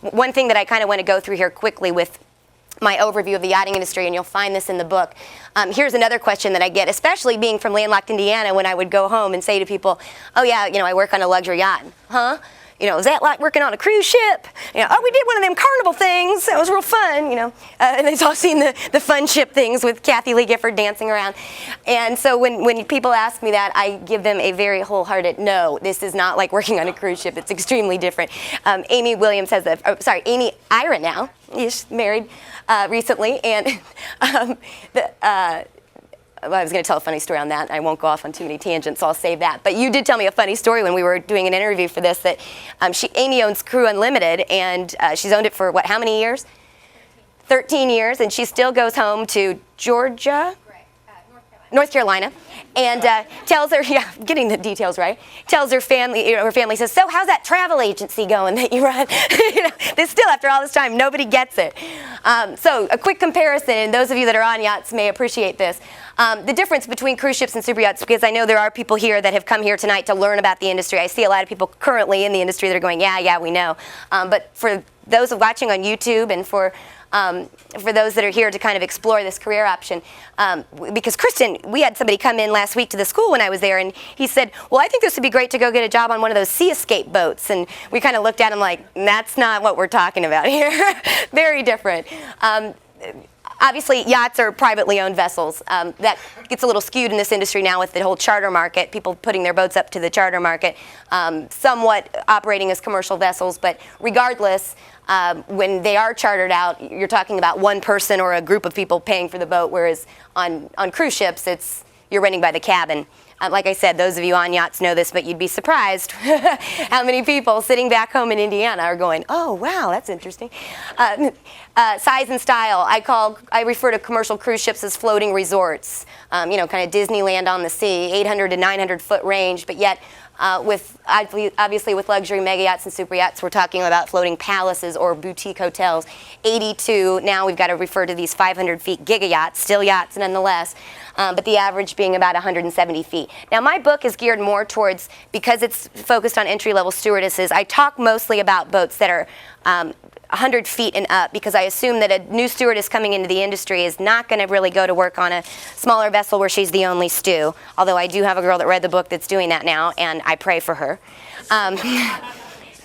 One thing that I kind of want to go through here quickly with my overview of the yachting industry, and you'll find this in the book. Here's another question that I get, especially being from landlocked Indiana, when I would go home and say to people, oh yeah, I work on a luxury yacht. Huh? Is that like working on a cruise ship? Oh, we did one of them carnival things. That was real fun, And they've all seen the fun ship things with Kathy Lee Gifford dancing around. And so when people ask me that, I give them a very wholehearted no. This is not like working on a cruise ship. It's extremely different. Amy Williams has Amy Ira now. She's married recently, and I was going to tell a funny story on that. I won't go off on too many tangents, so I'll save that. But you did tell me a funny story when we were doing an interview for this, that Amy owns Crew Unlimited, and she's owned it for, how many years? 13 years, and she still goes home to Georgia? North Carolina, and tells her, getting the details right, tells her family, her family says, so how's that travel agency going that you run? This still, after all this time, nobody gets it. So a quick comparison, and those of you that are on yachts may appreciate this. The difference between cruise ships and super yachts, because I know there are people here that have come here tonight to learn about the industry. I see a lot of people currently in the industry that are going, yeah, we know. But for those watching on YouTube, and for those that are here to kind of explore this career option, because Kristen, we had somebody come in last week to the school when I was there, and he said, well, I think this would be great to go get a job on one of those sea escape boats. And we kind of looked at him like, that's not what we're talking about here. Very different. Obviously, yachts are privately owned vessels. That gets a little skewed in this industry now with the whole charter market, people putting their boats up to the charter market, somewhat operating as commercial vessels. But regardless, when they are chartered out, you're talking about one person or a group of people paying for the boat, whereas on cruise ships, you're renting by the cabin. Like I said, those of you on yachts know this, but you'd be surprised how many people sitting back home in Indiana are going, oh, wow, that's interesting. Size and style. I refer to commercial cruise ships as floating resorts, kind of Disneyland on the sea, 800 to 900 foot range, but yet obviously with luxury mega yachts and super yachts, we're talking about floating palaces or boutique hotels. 82, now we've got to refer to these 500 feet giga yachts, still yachts nonetheless, but the average being about 170 feet. Now my book is geared more towards, because it's focused on entry-level stewardesses, I talk mostly about boats that are 100 feet and up, because I assume that a new stewardess coming into the industry is not going to really go to work on a smaller vessel where she's the only stew, although I do have a girl that read the book that's doing that now, and I pray for her.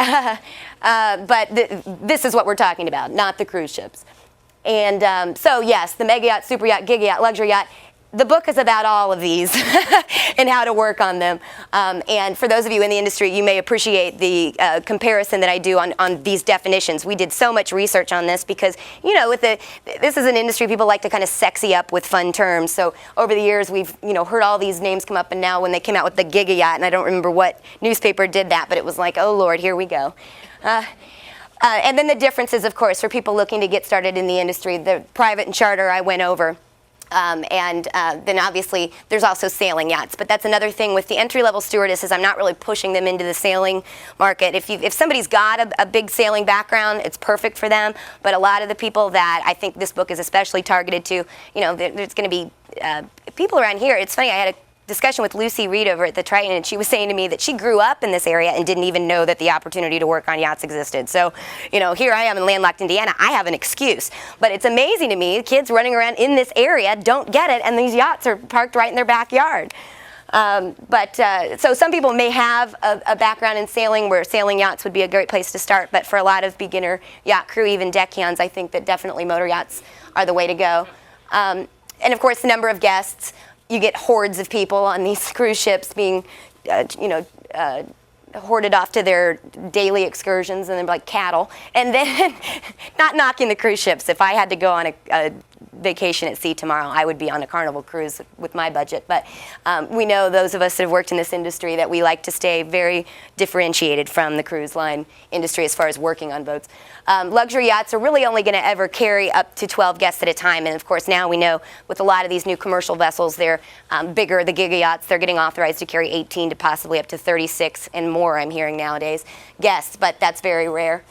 But this is what we're talking about, not the cruise ships. And so yes, the mega yacht, super yacht, giga yacht, luxury yacht, the book is about all of these and how to work on them. And for those of you in the industry, you may appreciate the comparison that I do on these definitions. We did so much research on this because, this is an industry people like to kind of sexy up with fun terms. So over the years, we've, heard all these names come up, and now when they came out with the giga yacht, and I don't remember what newspaper did that, but it was like, oh Lord, here we go. And then the differences, of course, for people looking to get started in the industry, the private and charter I went over. Then obviously there's also sailing yachts, but that's another thing with the entry-level stewardesses. I'm not really pushing them into the sailing market. If somebody's got a big sailing background, it's perfect for them. But a lot of the people that I think this book is especially targeted to, there's going to be people around here. It's funny, I had a discussion with Lucy Reed over at the Triton, and she was saying to me that she grew up in this area and didn't even know that the opportunity to work on yachts existed. So, here I am in landlocked Indiana. I have an excuse. But it's amazing to me, kids running around in this area don't get it, and these yachts are parked right in their backyard. So some people may have a background in sailing, where sailing yachts would be a great place to start, but for a lot of beginner yacht crew, even deckhands, I think that definitely motor yachts are the way to go. And of course, the number of guests. You get hordes of people on these cruise ships being, hoarded off to their daily excursions, and they're like cattle. And then, not knocking the cruise ships. If I had to go on a vacation at sea tomorrow, I would be on a Carnival cruise with my budget. But we know, those of us that have worked in this industry, that we like to stay very differentiated from the cruise line industry as far as working on boats. Luxury yachts are really only going to ever carry up to 12 guests at a time. And of course, now we know with a lot of these new commercial vessels, they're bigger, the giga yachts, they're getting authorized to carry 18 to possibly up to 36 and more, I'm hearing nowadays, guests, but that's very rare.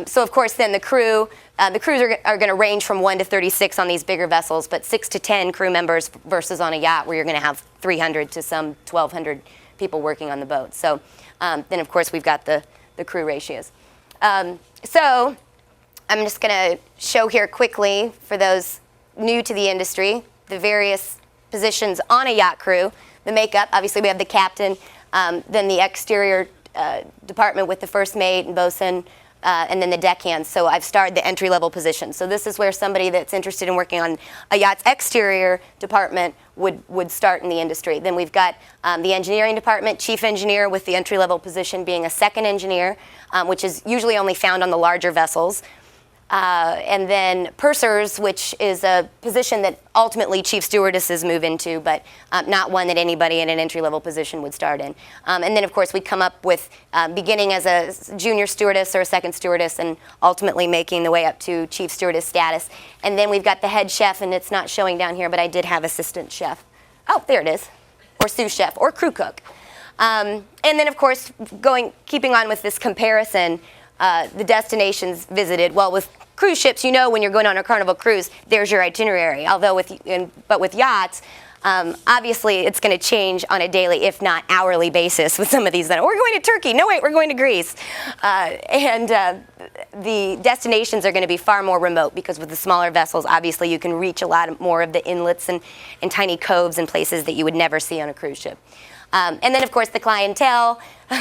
So of course then the crews are going to range from 1 to 36 on these bigger vessels, but 6 to 10 crew members versus on a yacht where you're going to have 300 to some 1,200 people working on the boat. So then of course we've got the crew ratios. So I'm just going to show here quickly for those new to the industry the various positions on a yacht crew. The makeup, obviously we have the captain, then the exterior department with the first mate and bosun, and then the deckhands. So I've started the entry-level position. So this is where somebody that's interested in working on a yacht's exterior department would start in the industry. Then we've got the engineering department, chief engineer, with the entry-level position being a second engineer, which is usually only found on the larger vessels. And then pursers, which is a position that ultimately chief stewardesses move into, but not one that anybody in an entry-level position would start in. And then, of course, we come up with beginning as a junior stewardess or a second stewardess and ultimately making the way up to chief stewardess status. And then we've got the head chef, and it's not showing down here, but I did have assistant chef. Oh, there it is. Or sous chef, or crew cook. And then, of course, keeping on with this comparison, the destinations visited. Well, with cruise ships, you know when you're going on a Carnival cruise, there's your itinerary. Although but with yachts, obviously it's going to change on a daily, if not hourly basis with some of these. We're going to Turkey. No, wait, we're going to Greece. And the destinations are going to be far more remote because with the smaller vessels, obviously you can reach a lot more of the inlets and tiny coves and places that you would never see on a cruise ship. And then, of course, the clientele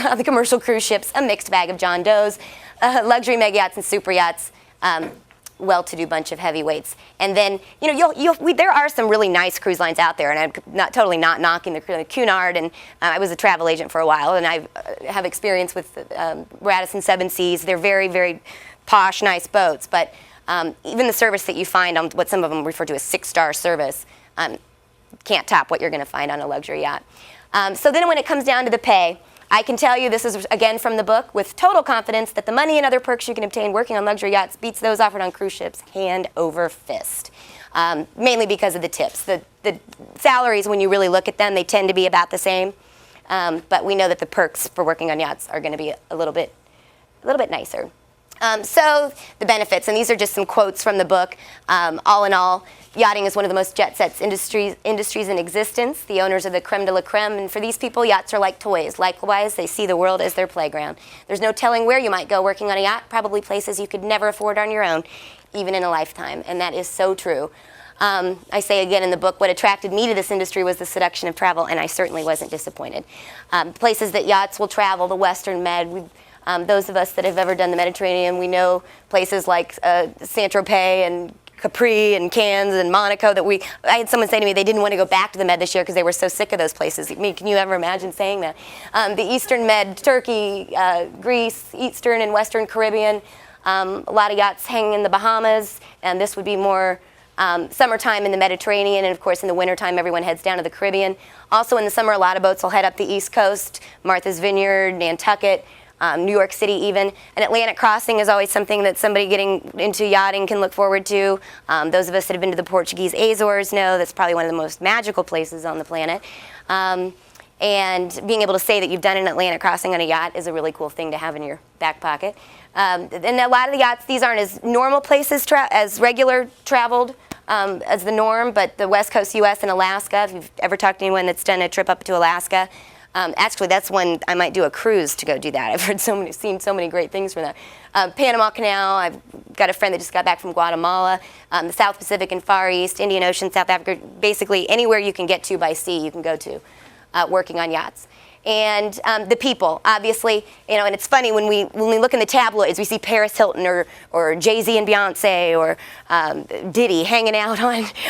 of the commercial cruise ships, a mixed bag of John Does, luxury mega yachts and super yachts, well-to-do bunch of heavyweights. And then, you know, there are some really nice cruise lines out there, and I'm totally not knocking the Cunard, and I was a travel agent for a while, and I have experience with Radisson Seven Seas. They're very, very posh, nice boats, but even the service that you find on what some of them refer to as 6-star service can't top what you're going to find on a luxury yacht. So then when it comes down to the pay, I can tell you, this is again from the book, with total confidence that the money and other perks you can obtain working on luxury yachts beats those offered on cruise ships hand over fist. Mainly because of the tips. The salaries, when you really look at them, they tend to be about the same. But we know that the perks for working on yachts are going to be a little bit nicer. So the benefits, and these are just some quotes from the book. All in all, yachting is one of the most jet-set industries in existence. The owners are the creme de la creme, and for these people, yachts are like toys. Likewise, they see the world as their playground. There's no telling where you might go working on a yacht, probably places you could never afford on your own, even in a lifetime, and that is so true. I say again in the book, what attracted me to this industry was the seduction of travel, and I certainly wasn't disappointed. Places that yachts will travel, the Western Med, those of us that have ever done the Mediterranean, we know places like Saint-Tropez and Capri and Cannes and Monaco I had someone say to me they didn't want to go back to the Med this year because they were so sick of those places. I mean, can you ever imagine saying that? The Eastern Med, Turkey, Greece, Eastern and Western Caribbean, a lot of yachts hanging in the Bahamas, and this would be more summertime in the Mediterranean, and of course in the wintertime everyone heads down to the Caribbean. Also in the summer a lot of boats will head up the East Coast, Martha's Vineyard, Nantucket, New York City even. An Atlantic crossing is always something that somebody getting into yachting can look forward to. Those of us that have been to the Portuguese Azores know that's probably one of the most magical places on the planet. And being able to say that you've done an Atlantic crossing on a yacht is a really cool thing to have in your back pocket. And a lot of the yachts, these aren't as normal places as regular traveled as the norm, but the West Coast U.S. and Alaska, if you've ever talked to anyone that's done a trip up to Alaska, actually, that's when I might do a cruise to go do that. I've seen so many great things from that. Panama Canal, I've got a friend that just got back from Guatemala, the South Pacific and Far East, Indian Ocean, South Africa, basically anywhere you can get to by sea, you can go to working on yachts. And the people, obviously, you know, and it's funny when we look in the tabloids, we see Paris Hilton or Jay-Z and Beyonce or Diddy hanging out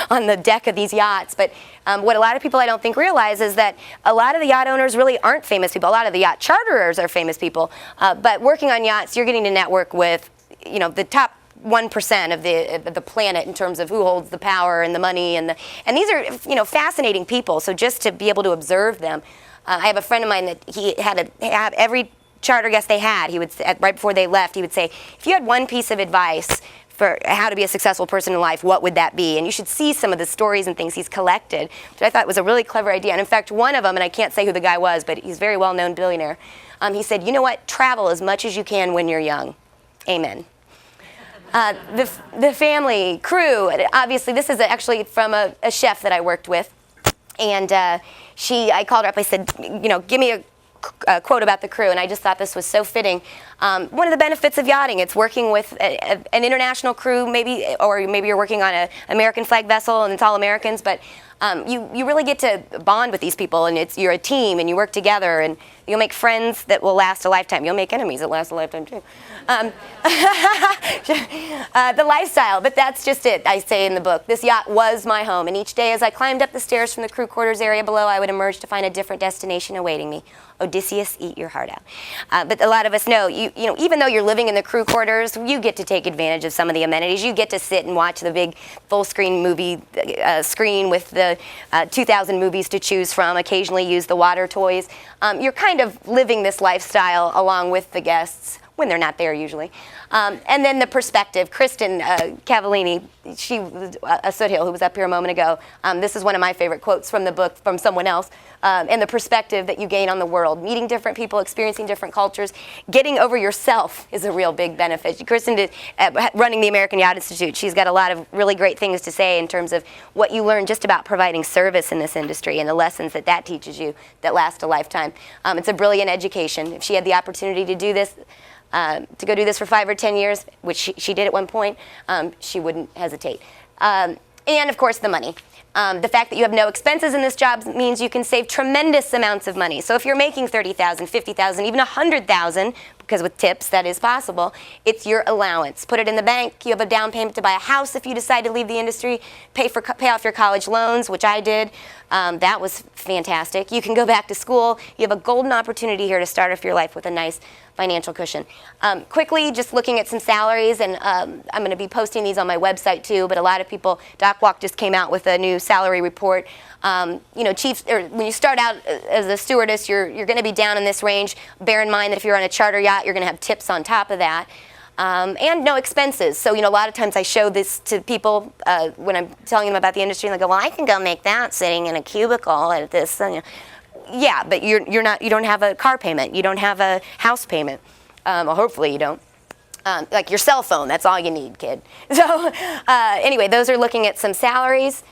on the deck of these yachts. But what a lot of people I don't think realize is that a lot of the yacht owners really aren't famous people. A lot of the yacht charterers are famous people. But working on yachts, you're getting to network with, you know, the top 1% of the planet in terms of who holds the power and the money and these are, you know, fascinating people. So just to be able to observe them. I have a friend of mine that he had to have every charter guest they had, he would, right before they left, he would say, if you had one piece of advice for how to be a successful person in life, what would that be? And you should see some of the stories and things he's collected, which I thought was a really clever idea. And in fact, one of them, and I can't say who the guy was, but he's a very well-known billionaire, he said, you know what, travel as much as you can when you're young. Amen. The family, crew, obviously this is actually from a chef that I worked with. And I called her up, I said, you know, give me quote about the crew, and I just thought this was so fitting. One of the benefits of yachting, it's working with an international crew, maybe, or maybe you're working on an American flag vessel and it's all Americans, but you really get to bond with these people, and you're a team, and you work together, and you'll make friends that will last a lifetime. You'll make enemies that last a lifetime too. The lifestyle, but that's just it. I say in the book, this yacht was my home, and each day as I climbed up the stairs from the crew quarters area below, I would emerge to find a different destination awaiting me. Odysseus, eat your heart out. But a lot of us know, you know, even though you're living in the crew quarters, you get to take advantage of some of the amenities. You get to sit and watch the big full-screen movie screen with the 2,000 movies to choose from, occasionally use the water toys. You're kind of living this lifestyle along with the guests, when they're not there usually. And then the perspective. Kristen Cavallini, she was a Soothill who was up here a moment ago. This is one of my favorite quotes from the book from someone else. And the perspective that you gain on the world. Meeting different people, experiencing different cultures, getting over yourself is a real big benefit. Kristen did, running the American Yacht Institute, she's got a lot of really great things to say in terms of what you learn just about providing service in this industry and the lessons that that teaches you that last a lifetime. It's a brilliant education. If she had the opportunity to do this, to go do this for 5 or 10 years, which she did at one point, she wouldn't hesitate. And of course, the money. The fact that you have no expenses in this job means you can save tremendous amounts of money. So if you're making $30,000, $50,000, even $100,000, because with tips that is possible, it's your allowance. Put it in the bank. You have a down payment to buy a house if you decide to leave the industry. Pay off your college loans, which I did. That was fantastic. You can go back to school. You have a golden opportunity here to start off your life with a nice financial cushion. Quickly, just looking at some salaries, and I'm going to be posting these on my website too, but a lot of people, DocWalk just came out with a new salary report. You know, when you start out as a stewardess, you're going to be down in this range. Bear in mind that if you're on a charter yacht, you're going to have tips on top of that. And no expenses. So, you know, a lot of times I show this to people when I'm telling them about the industry, and they go, well, I can go make that sitting in a cubicle at this. And, you know, yeah, but you don't have a car payment. You don't have a house payment. Well, hopefully you don't. Like your cell phone, that's all you need, kid. So anyway, those are looking at some salaries.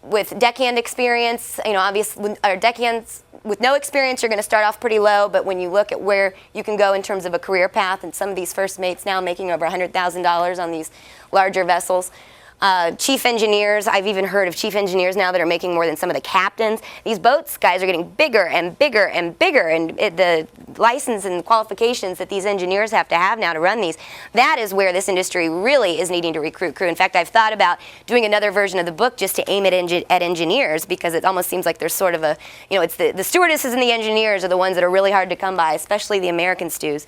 With deckhand experience, you know, obviously, or deckhands with no experience, you're going to start off pretty low, but when you look at where you can go in terms of a career path, and some of these first mates now making over $100,000 on these larger vessels. Chief engineers, I've even heard of chief engineers now that are making more than some of the captains. These boats, guys, are getting bigger and bigger and bigger, and the license and qualifications that these engineers have to have now to run these, that is where this industry really is needing to recruit crew. In fact, I've thought about doing another version of the book just to aim at engineers, because it almost seems like there's sort of a, you know, it's the stewardesses and the engineers are the ones that are really hard to come by, especially the American stews.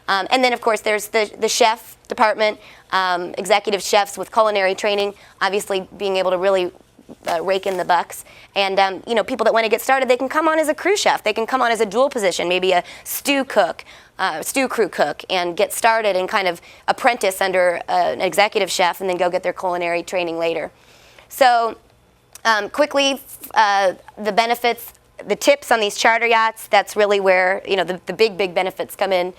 And then, of course, there's the chef department, executive chefs with culinary training, obviously being able to really rake in the bucks. And, you know, people that want to get started, they can come on as a crew chef. They can come on as a dual position, maybe a stew crew cook, and get started and kind of apprentice under an executive chef and then go get their culinary training later. So quickly, the benefits, the tips on these charter yachts, that's really where, you know, the big benefits come in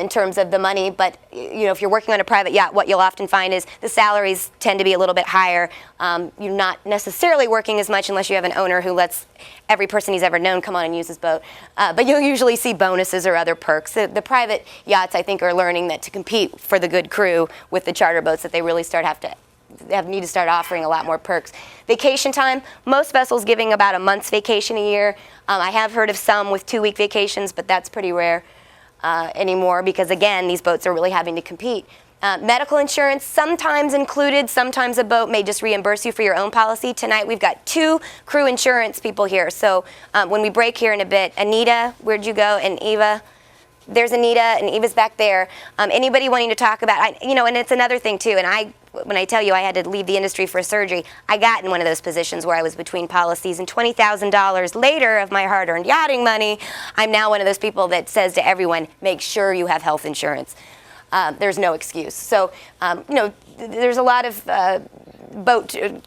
terms of the money. But, you know, if you're working on a private yacht, what you'll often find is the salaries tend to be a little bit higher. You're not necessarily working as much unless you have an owner who lets every person he's ever known come on and use his boat. But you'll usually see bonuses or other perks. The private yachts, I think, are learning that to compete for the good crew with the charter boats, that they really need to start offering a lot more perks. Vacation time, most vessels giving about a month's vacation a year. I have heard of some with 2-week vacations, but that's pretty rare anymore, because again, these boats are really having to compete. Medical insurance, sometimes included, sometimes a boat may just reimburse you for your own policy. Tonight we've got 2 crew insurance people here. So when we break here in a bit, Anita, where'd you go? And Eva, there's Anita, and Eva's back there. Anybody wanting to talk about, you know, and it's another thing too, and when I tell you I had to leave the industry for surgery, I got in one of those positions where I was between policies, and $20,000 later of my hard-earned yachting money, I'm now one of those people that says to everyone, make sure you have health insurance. There's no excuse. So, you know, there's a lot of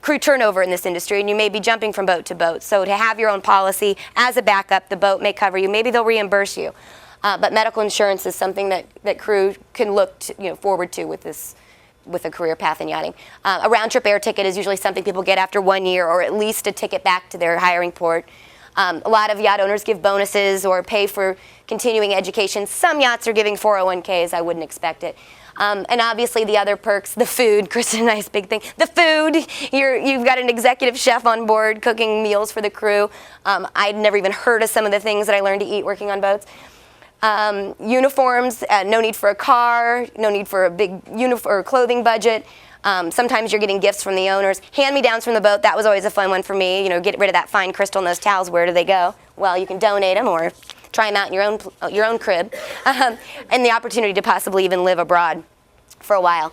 crew turnover in this industry, and you may be jumping from boat to boat. So to have your own policy as a backup, the boat may cover you. Maybe they'll reimburse you. But medical insurance is something that crew can look to, you know, forward to with a career path in yachting. A round-trip air ticket is usually something people get after 1 year, or at least a ticket back to their hiring port. A lot of yacht owners give bonuses or pay for continuing education. Some yachts are giving 401ks. I wouldn't expect it. And obviously the other perks, the food. Kristen and I's big thing. The food. You've got an executive chef on board cooking meals for the crew. I'd never even heard of some of the things that I learned to eat working on boats. Uniforms, no need for a car, no need for a big uniform or clothing budget. Sometimes you're getting gifts from the owners. Hand-me-downs from the boat, that was always a fun one for me. You know, get rid of that fine crystal in those towels. Where do they go? Well, you can donate them or try them out in your own crib. And the opportunity to possibly even live abroad for a while.